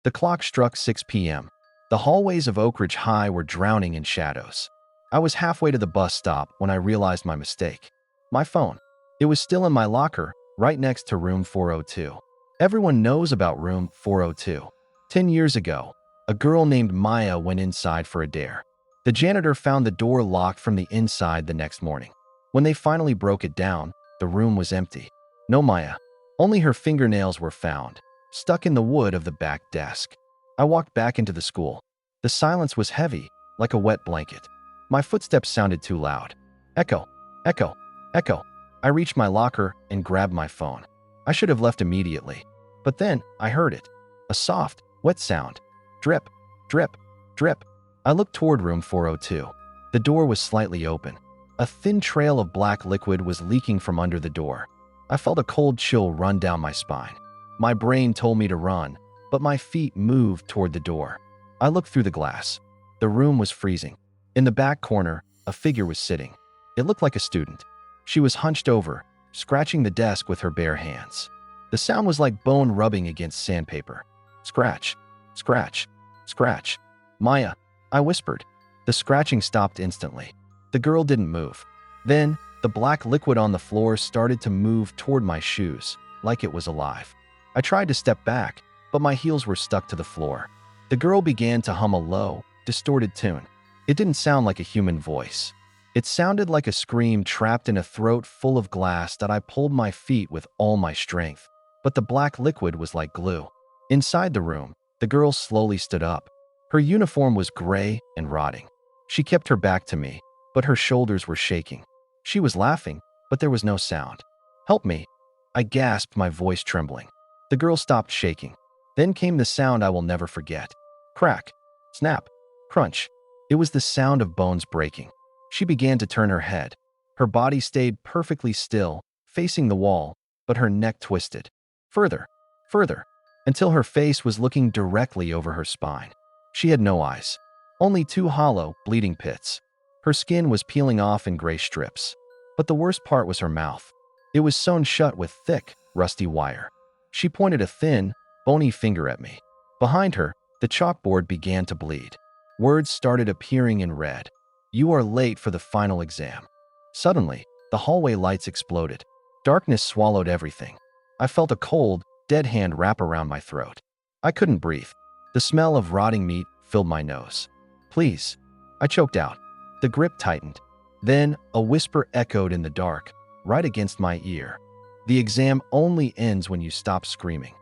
The clock struck 6 p.m. The hallways of Oak Ridge High were drowning in shadows. I was halfway to the bus stop when I realized my mistake. My phone. It was still in my locker, right next to room 402. Everyone knows about room 402. 10 years ago, a girl named Maya went inside for a dare. The janitor found the door locked from the inside the next morning. When they finally broke it down, the room was empty. No Maya. Only her fingernails were found, stuck in the wood of the back desk. I walked back into the school. The silence was heavy, like a wet blanket. My footsteps sounded too loud. Echo, echo, echo. I reached my locker and grabbed my phone. I should have left immediately. But then I heard it. A soft, wet sound. Drip, drip, drip. I looked toward room 402. The door was slightly open. A thin trail of black liquid was leaking from under the door. I felt a cold chill run down my spine. My brain told me to run, but my feet moved toward the door. I looked through the glass. The room was freezing. In the back corner, a figure was sitting. It looked like a student. She was hunched over, scratching the desk with her bare hands. The sound was like bone rubbing against sandpaper. Scratch, scratch, scratch. Maya, I whispered. The scratching stopped instantly. The girl didn't move. Then, the black liquid on the floor started to move toward my shoes, like it was alive. I tried to step back, but my heels were stuck to the floor. The girl began to hum a low, distorted tune. It didn't sound like a human voice. It sounded like a scream trapped in a throat full of glass that I pulled my feet with all my strength. But the black liquid was like glue. Inside the room, the girl slowly stood up. Her uniform was gray and rotting. She kept her back to me, but her shoulders were shaking. She was laughing, but there was no sound. Help me, I gasped, my voice trembling. The girl stopped shaking. Then came the sound I will never forget. Crack, snap, crunch. It was the sound of bones breaking. She began to turn her head. Her body stayed perfectly still, facing the wall, but her neck twisted. Further, further, until her face was looking directly over her spine. She had no eyes, only two hollow, bleeding pits. Her skin was peeling off in gray strips. But the worst part was her mouth. It was sewn shut with thick, rusty wire. She pointed a thin, bony finger at me. Behind her, the chalkboard began to bleed. Words started appearing in red. You are late for the final exam. Suddenly, the hallway lights exploded. Darkness swallowed everything. I felt a cold, dead hand wrap around my throat. I couldn't breathe. The smell of rotting meat filled my nose. Please, I choked out. The grip tightened. Then, a whisper echoed in the dark, right against my ear. The exam only ends when you stop screaming.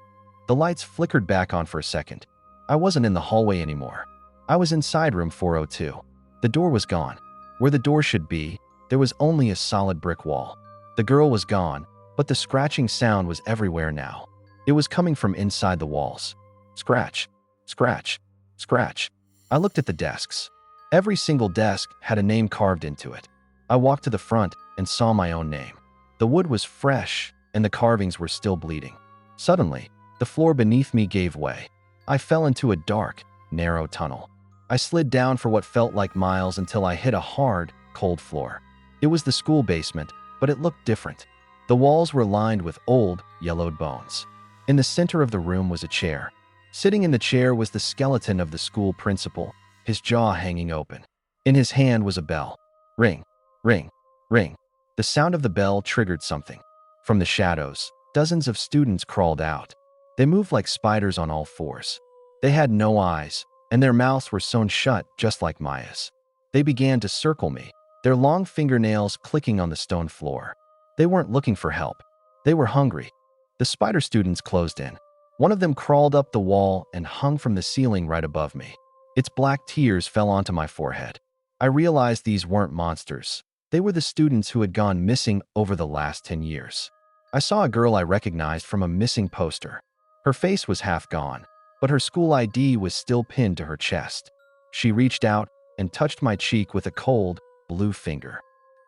The lights flickered back on for a second. I wasn't in the hallway anymore. I was inside room 402. The door was gone. Where the door should be, there was only a solid brick wall. The girl was gone, but the scratching sound was everywhere now. It was coming from inside the walls. Scratch, scratch, scratch. I looked at the desks. Every single desk had a name carved into it. I walked to the front and saw my own name. The wood was fresh, and the carvings were still bleeding. Suddenly, the floor beneath me gave way. I fell into a dark, narrow tunnel. I slid down for what felt like miles until I hit a hard, cold floor. It was the school basement, but it looked different. The walls were lined with old, yellowed bones. In the center of the room was a chair. Sitting in the chair was the skeleton of the school principal, his jaw hanging open. In his hand was a bell. Ring, ring, ring. The sound of the bell triggered something. From the shadows, dozens of students crawled out. They moved like spiders on all fours. They had no eyes, and their mouths were sewn shut just like Maya's. They began to circle me, their long fingernails clicking on the stone floor. They weren't looking for help. They were hungry. The spider students closed in. One of them crawled up the wall and hung from the ceiling right above me. Its black tears fell onto my forehead. I realized these weren't monsters. They were the students who had gone missing over the last 10 years. I saw a girl I recognized from a missing poster. Her face was half gone, but her school ID was still pinned to her chest. She reached out and touched my cheek with a cold, blue finger.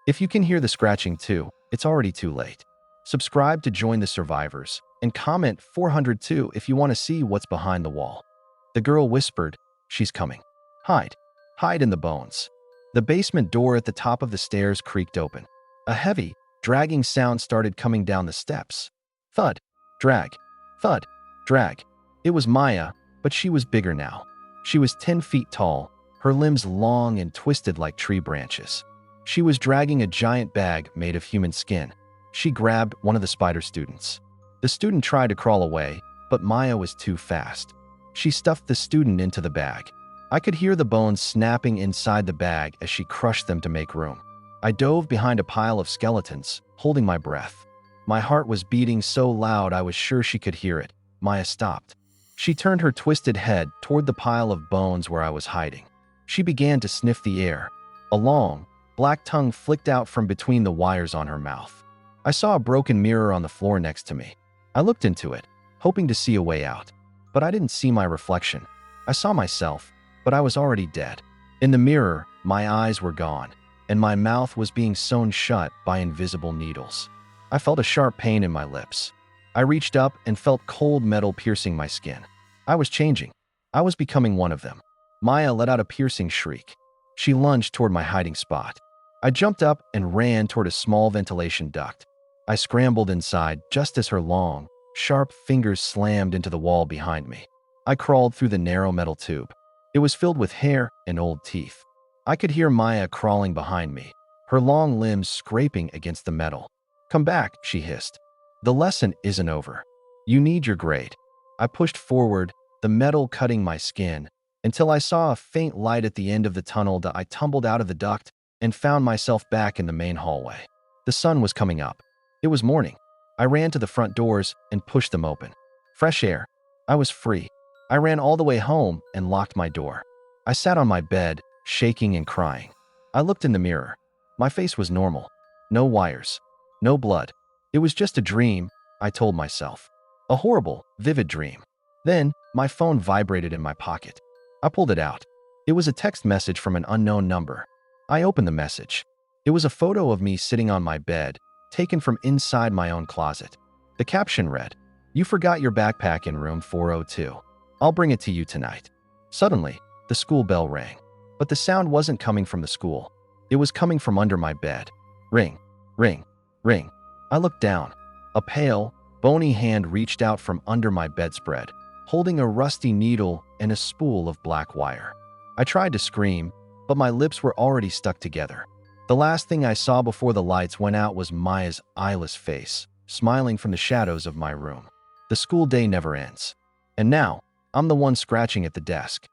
If you can hear the scratching too, it's already too late. Subscribe to join the survivors, and comment 402 if you want to see what's behind the wall. The girl whispered, "She's coming. Hide. Hide in the bones." The basement door at the top of the stairs creaked open. A heavy, dragging sound started coming down the steps. Thud, drag, thud, drag. It was Maya, But she was bigger now. She was 10 feet tall, her limbs long and twisted like tree branches. She was dragging a giant bag made of human skin. She grabbed one of the spider students. The student tried to crawl away, but Maya was too fast. She stuffed the student into the bag. I could hear the bones snapping inside the bag as she crushed them to make room. I dove behind a pile of skeletons, holding my breath. My heart was beating so loud I was sure she could hear it. Maya stopped. She turned her twisted head toward the pile of bones where I was hiding. She began to sniff the air. A long, black tongue flicked out from between the wires on her mouth. I saw a broken mirror on the floor next to me. I looked into it, hoping to see a way out. But I didn't see my reflection. I saw myself, but I was already dead. In the mirror, my eyes were gone, and my mouth was being sewn shut by invisible needles. I felt a sharp pain in my lips. I reached up and felt cold metal piercing my skin. I was changing. I was becoming one of them. Maya let out a piercing shriek. She lunged toward my hiding spot. I jumped up and ran toward a small ventilation duct. I scrambled inside just as her long, sharp fingers slammed into the wall behind me. I crawled through the narrow metal tube. It was filled with hair and old teeth. I could hear Maya crawling behind me, her long limbs scraping against the metal. "Come back," she hissed. "The lesson isn't over. You need your grade." I pushed forward, the metal cutting my skin, until I saw a faint light at the end of the tunnel. I tumbled out of the duct and found myself back in the main hallway. The sun was coming up. It was morning. I ran to the front doors and pushed them open. Fresh air. I was free. I ran all the way home and locked my door. I sat on my bed, shaking and crying. I looked in the mirror. My face was normal. No wires. No blood. It was just a dream, I told myself. A horrible, vivid dream. Then, my phone vibrated in my pocket. I pulled it out. It was a text message from an unknown number. I opened the message. It was a photo of me sitting on my bed, taken from inside my own closet. The caption read, "You forgot your backpack in room 402. I'll bring it to you tonight." Suddenly, the school bell rang. But the sound wasn't coming from the school. It was coming from under my bed. Ring, ring, ring. I looked down. A pale, bony hand reached out from under my bedspread, holding a rusty needle and a spool of black wire. I tried to scream, but my lips were already stuck together. The last thing I saw before the lights went out was Maya's eyeless face, smiling from the shadows of my room. The school day never ends. And now, I'm the one scratching at the desk.